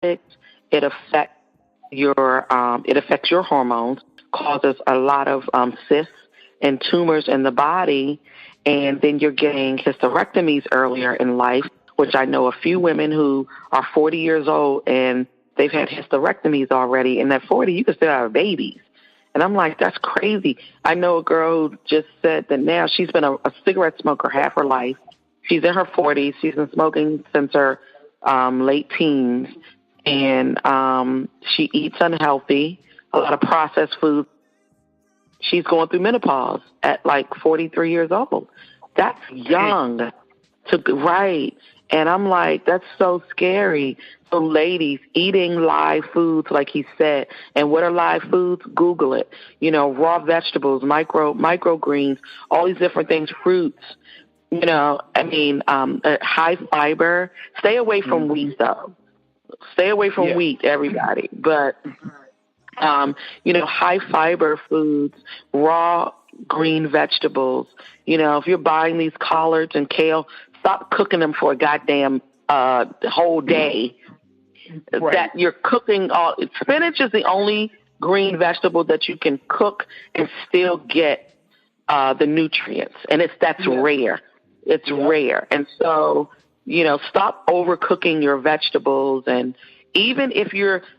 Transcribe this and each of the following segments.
It affects your hormones, causes a lot of cysts and tumors in the body, and then you're getting hysterectomies earlier in life, which I know a few women who are 40 years old and they've had hysterectomies already, and at 40 you can still have babies. And I'm like, that's crazy. I know a girl who just said that now she's been a cigarette smoker half her life. She's in her 40s. She's been smoking since her late teens. And she eats unhealthy, a lot of processed food. She's going through menopause at like 43 years old. That's young. Right. And I'm like, that's so scary. So ladies, eating live foods, like he said. And what are live foods? Google it. You know, raw vegetables, microgreens, all these different things, fruits. You know, I mean, high fiber. Stay away from wheat, though. Stay away from wheat, everybody. But, you know, high fiber foods, raw green vegetables. You know, if you're buying these collards and kale, stop cooking them for a goddamn whole day. Right. That you're cooking all. Spinach is the only green vegetable that you can cook and still get the nutrients, and that's rare. It's rare, and so you know, stop overcooking your vegetables. And even if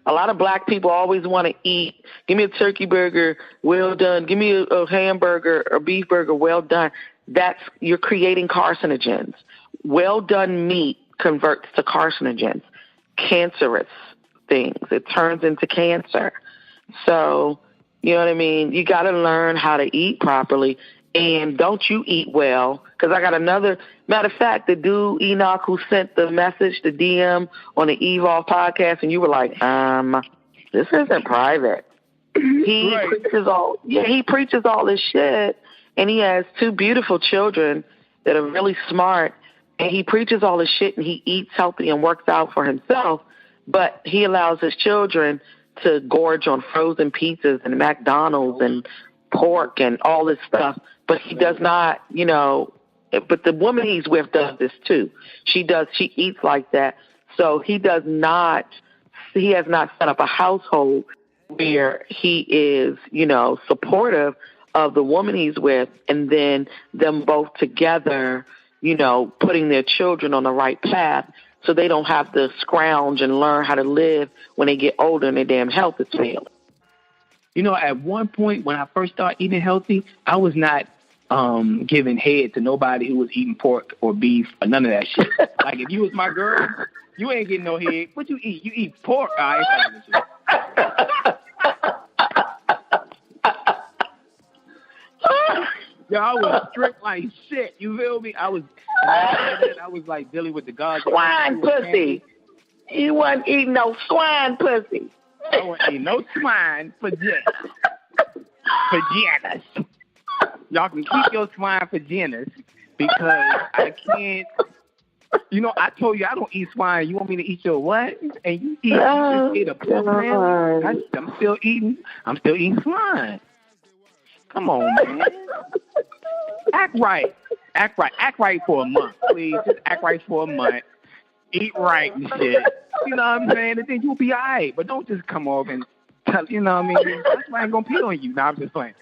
a lot of black people always want to eat. Give me a turkey burger, well done. Give me a hamburger or beef burger, well done. You're creating carcinogens. Well done meat converts to carcinogens, cancerous things. It turns into cancer. So, you know what I mean? You got to learn how to eat properly. And don't you eat well? Because I got another, matter of fact, the dude Enoch who sent the message, the DM on the Evol podcast, and you were like, this isn't private. He preaches all this shit, and he has 2 beautiful children that are really smart, and he preaches all this shit, and he eats healthy and works out for himself, but he allows his children to gorge on frozen pizzas and McDonald's and pork and all this stuff, but he does not, you know, but the woman he's with does this too. She eats like that. So he has not set up a household where he is, you know, supportive of the woman he's with, and then them both together, you know, putting their children on the right path so they don't have to scrounge and learn how to live when they get older and their damn health is failing. You know, at one point when I first started eating healthy, I was not giving head to nobody who was eating pork or beef or none of that shit. Like, if you was my girl, you ain't getting no head. What you eat? You eat pork? I ain't fucking with you. Yo, I was strict like shit. You feel me? I was like dealing with the gods. Swine pussy. You wasn't eating no swine pussy. I wasn't eating no swine vaginas. Y'all can keep your swine vaginas because I can't. You know, I told you I don't eat swine. You want me to eat your what? And you just ate a pork sandwich. I'm still eating swine. Come on, man. Act right for a month, please. Just act right for a month. Eat right and shit. You know what I'm saying? And then you'll be all right. But don't just come over and tell, you know what I mean? That's why I ain't going to pee on you. No, I'm just playing.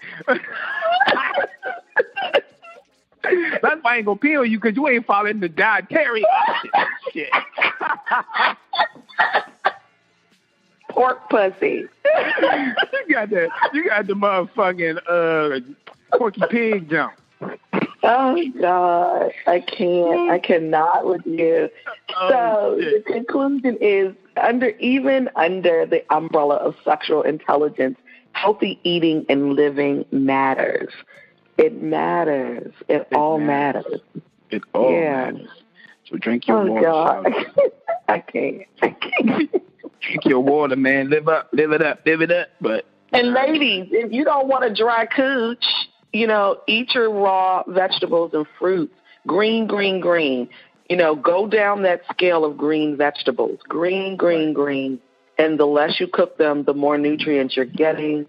That's why I ain't going to pee on you, because you ain't following the dietary shit. Pork pussy. You got the motherfucking Porky Pig jump. Oh, God. I cannot with you. So the conclusion is, even under the umbrella of sexual intelligence, healthy eating and living matters. It matters. It all matters. It all matters. So drink your water. Oh, God. I can't. Drink your water, man. Live it up. And ladies, if you don't want a dry cooch, you know, eat your raw vegetables and fruits. Green. You know, go down that scale of green vegetables. Green. And the less you cook them, the more nutrients you're getting,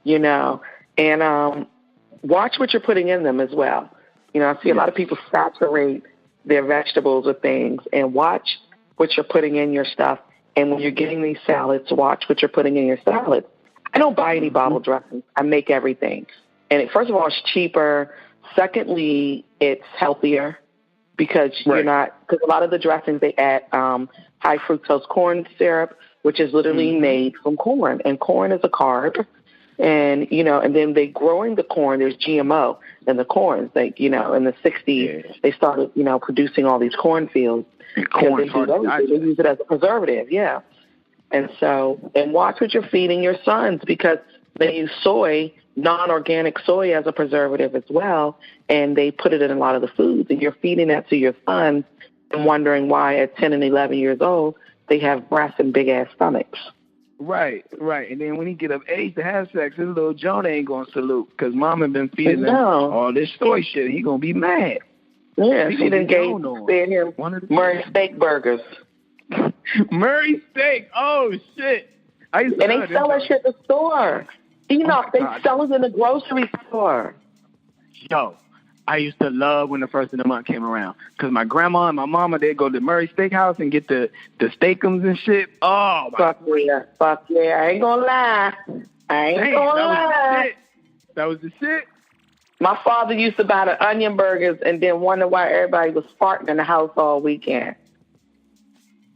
you know. And watch what you're putting in them as well. You know, I see a lot of people saturate their vegetables with things. And watch what you're putting in your stuff. And when you're getting these salads, watch what you're putting in your salad. I don't buy any bottle dressings. I make everything. And first of all, it's cheaper. Secondly, it's healthier because you're not, because a lot of the dressings, they add high fructose corn syrup, which is literally made from corn. And corn is a carb. And, and then they growing the corn, there's GMO in the corn. Like, in the 60s, they started, producing all these cornfields. Corn, they use it as a preservative, And watch what you're feeding your sons, because they use soy, non-organic soy, as a preservative as well, and they put it in a lot of the foods, and you're feeding that to your sons and wondering why at 10 and 11 years old they have breasts and big-ass stomachs. Right. And then when he get of age to have sex, his little Jonah ain't going to salute because mama been feeding him all this soy shit. He going to be mad. Yeah, she done fed him Murray steak burgers. Murray steak? Oh, shit. And they sell that shit at the store. Enoch, they sell it in the grocery store. Yo, I used to love when the first of the month came around because my grandma and my mama, they'd go to Murray Steakhouse and get the steakums and shit. Oh, fuck yeah. I ain't gonna lie. That was the shit. My father used to buy the onion burgers and then wonder why everybody was farting in the house all weekend.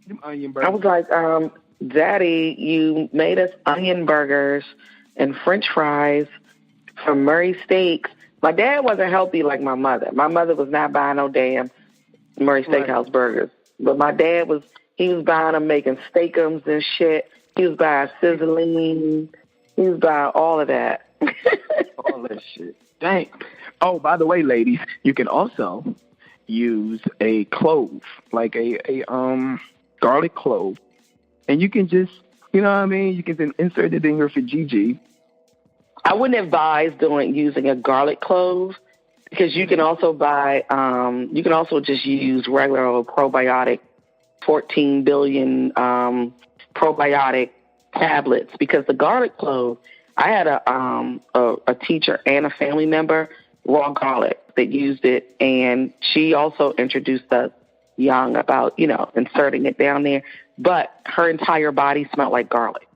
Them onion burgers. I was like, Daddy, you made us onion burgers and French fries from Murray Steaks. My dad wasn't healthy like my mother. My mother was not buying no damn Murray Steakhouse burgers. But my dad was buying them, making steakums and shit. He was buying sizzling. He was buying all of that. All that shit. Dang. Oh, by the way, ladies, you can also use a clove, like a garlic clove, and you can just, you can then insert it in your vajayjay. I wouldn't advise using a garlic clove because you can also buy, you can also just use regular old probiotic, 14 billion probiotic tablets, because the garlic clove, I had a teacher and a family member, raw garlic, that used it, and she also introduced us young about, inserting it down there, but her entire body smelled like garlic.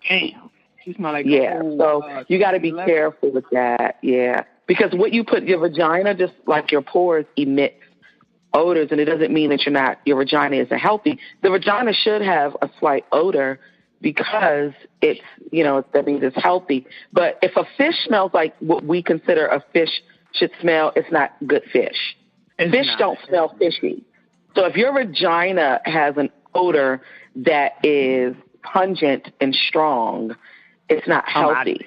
Damn. She smelled like so you got to be careful with that, because what you put your vagina, just like your pores, emits odors, and it doesn't mean that your vagina isn't healthy. The vagina should have a slight odor, because it's, that means it's healthy. But if a fish smells like what we consider a fish should smell, it's not good fish. Fish don't smell fishy. So if your vagina has an odor that is pungent and strong, it's not healthy.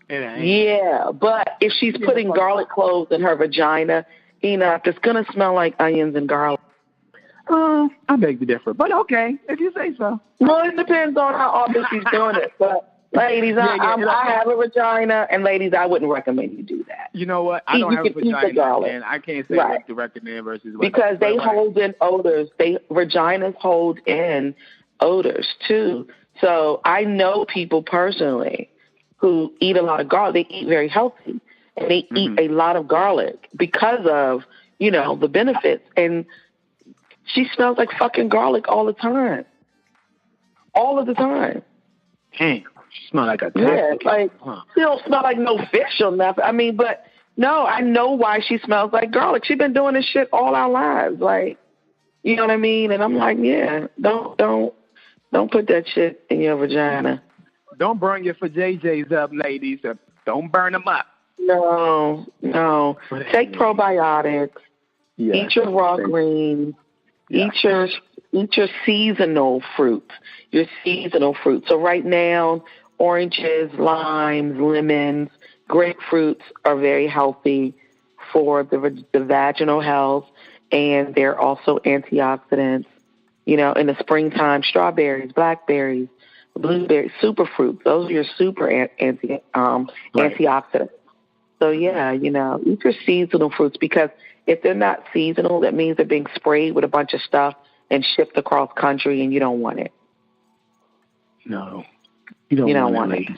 Yeah, but if she's putting garlic cloves in her vagina, it's going to smell like onions and garlic. I beg to differ, but okay, if you say so. Well, it depends on how often she's doing it. But ladies, I have a vagina, and ladies, I wouldn't recommend you do that. You know what? I don't have a vagina, and I can't say what to recommend versus what. Because they hold in odors. Vaginas hold in odors too. So I know people personally who eat a lot of garlic. They eat very healthy, and they eat a lot of garlic because of the benefits. And she smells like fucking garlic all the time. All of the time. Damn. She smells like a she don't smell like no fish or nothing. I mean, but no, I know why she smells like garlic. She's been doing this shit all our lives. Like, you know what I mean? And I'm like, don't put that shit in your vagina. Don't burn your vajayjays up, ladies. Don't burn them up. No. Take probiotics. Yeah. Eat your raw greens. Yeah. Eat your seasonal fruits. So right now, oranges, limes, lemons, grapefruits are very healthy for the vaginal health, and they're also antioxidants. In the springtime, strawberries, blackberries, blueberries, superfruits. Those are your super antioxidants. So eat your seasonal fruits, because if they're not seasonal, that means they're being sprayed with a bunch of stuff and shipped across country, and you don't want it. No. You don't want it.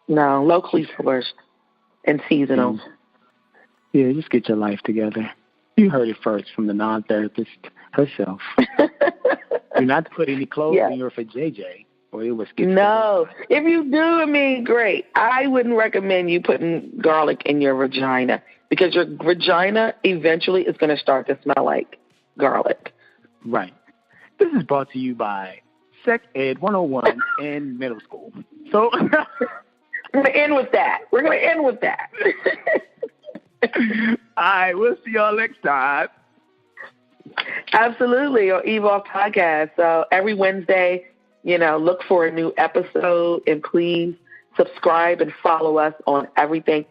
No, locally sourced and seasonal. Yeah, just get your life together. You heard it first from the non-therapist herself. Do not put any clothes in your for JJ, or it will skip. No. If you do, I mean, great. I wouldn't recommend you putting garlic in your vagina because your vagina eventually is going to start to smell like garlic. Right. This is brought to you by Sex Ed 101 in middle school. So we're going to end with that. All right, we'll see y'all next time. Absolutely, or Evol podcast. So every Wednesday, look for a new episode, and please subscribe and follow us on everything